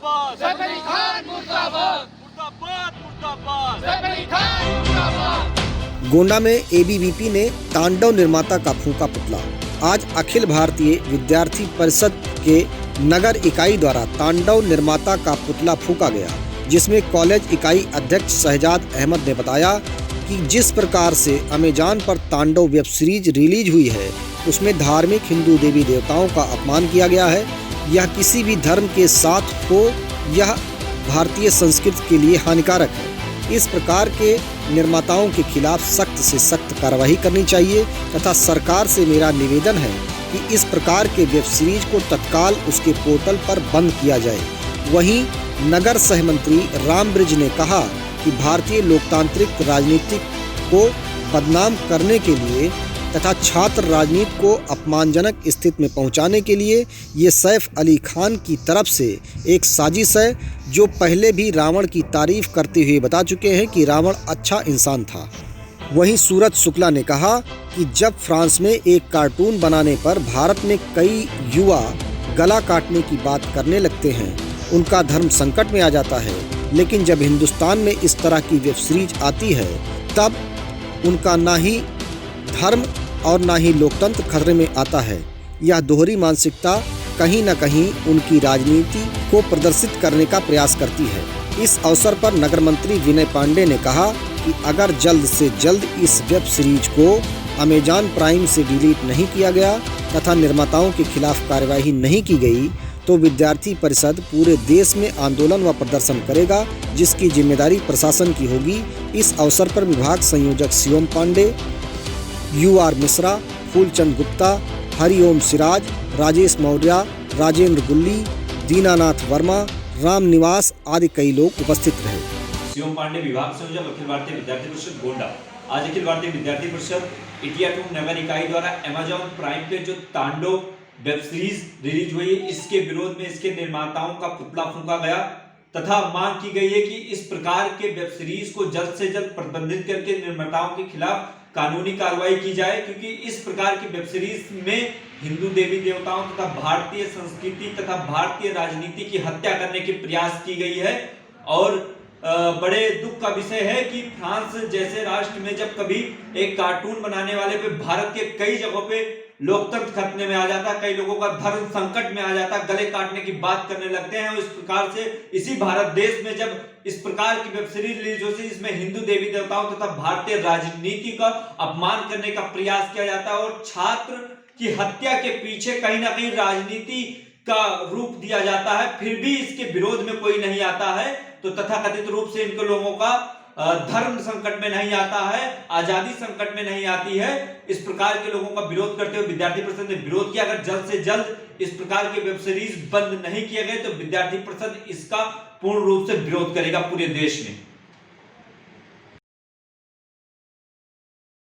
मुर्दाबाद, सैफ अली खान मुर्दाबाद, मुर्दाबाद, मुर्दाबाद। सैफ अली खान मुर्दाबाद। गोंडा में एबीवीपी ने तांडव निर्माता का फूंका पुतला। आज अखिल भारतीय विद्यार्थी परिषद के नगर इकाई द्वारा तांडव निर्माता का पुतला फूंका गया, जिसमें कॉलेज इकाई अध्यक्ष शहजाद अहमद ने बताया कि जिस प्रकार से अमेजॉन पर तांडव वेब सीरीज रिलीज हुई है, उसमें धार्मिक हिंदू देवी देवताओं का अपमान किया गया है। यह किसी भी धर्म के साथ हो, यह भारतीय संस्कृति के लिए हानिकारक है। इस प्रकार के निर्माताओं के खिलाफ सख्त से सख्त कार्रवाई करनी चाहिए तथा सरकार से मेरा निवेदन है कि इस प्रकार के वेब सीरीज को तत्काल उसके पोर्टल पर बंद किया जाए। वहीं नगर सहमंत्री राम ब्रिज ने कहा कि भारतीय लोकतांत्रिक राजनीति को बदनाम करने के लिए तथा छात्र राजनीति को अपमानजनक स्थिति में पहुंचाने के लिए ये सैफ अली खान की तरफ से एक साजिश है, जो पहले भी रावण की तारीफ करते हुए बता चुके हैं कि रावण अच्छा इंसान था। वहीं सूरज शुक्ला ने कहा कि जब फ्रांस में एक कार्टून बनाने पर भारत में कई युवा गला काटने की बात करने लगते हैं, उनका धर्म संकट में आ जाता है, लेकिन जब हिंदुस्तान में इस तरह की वेब सीरीज आती है तब उनका ना ही धर्म और ना ही लोकतंत्र खतरे में आता है। यह दोहरी मानसिकता कहीं न कहीं उनकी राजनीति को प्रदर्शित करने का प्रयास करती है। इस अवसर पर नगर मंत्री विनय पांडे ने कहा कि अगर जल्द से जल्द इस वेब सीरीज को अमेजॉन प्राइम से डिलीट नहीं किया गया तथा निर्माताओं के खिलाफ कार्यवाही नहीं की गई तो विद्यार्थी परिषद पूरे देश में आंदोलन व प्रदर्शन करेगा, जिसकी जिम्मेदारी प्रशासन की होगी। इस अवसर पर विभाग संयोजक शिवम पांडे, UR मिश्रा, फूलचंद गुप्ता, हरिओम सिराज, राजेश मौर्य, राजेंद्र गुल्ली, दीनानाथ वर्मा, राम निवास आदि कई लोग उपस्थित रहे। शिवम पांडे, विभाग संयोजक, अखिल भारतीय विद्यार्थी परिषद गोंडा। आज अखिल भारतीय विद्यार्थी परिषद इंडिया नगर इकाई द्वारा अमेजॉन प्राइम पे जो तांडव वेब सीरीज रिलीज हुई, इसके विरोध में इसके निर्माताओं का पुतला फूंका गया तथा मांग की गई है कि इस प्रकार के वेब सीरीज को जल्द से जल्द प्रतिबंधित करके निर्माताओं के खिलाफ कानूनी कार्रवाई की जाए, क्योंकि इस प्रकार की वेब सीरीज में हिंदू देवी देवताओं तथा भारतीय संस्कृति तथा भारतीय राजनीति की हत्या करने के प्रयास की गई है। और बड़े दुख का विषय है कि फ्रांस जैसे राष्ट्र में जब कभी एक कार्टून बनाने वाले पे भारत के कई जगहों पे लोकतंत्र खतरे में आ जाता है, कई लोगों का धर्म संकट में आ जाता है, गले काटने की बात करने लगते हैं। और इस प्रकार से इसी भारत देश में जब इस प्रकार की वेब सीरीज रिलीज होती है, इसमें हिंदू देवी देवताओं तथा भारतीय राजनीति का अपमान करने का प्रयास किया जाता है और छात्र की हत्या के पीछे कहीं ना कहीं राजनीति का रूप दिया जाता है, फिर भी इसके विरोध में कोई नहीं आता है, तो तथाकथित रूप से इनको लोगों का धर्म संकट में नहीं आता है, आजादी संकट में नहीं आती है। इस प्रकार के लोगों का विरोध करते हुए विद्यार्थी परिषद ने विरोध किया। अगर जल्द से जल्द इस प्रकार के वेब सीरीज बंद नहीं किए गए तो विद्यार्थी परिषद इसका पूर्ण रूप से विरोध करेगा पूरे देश में।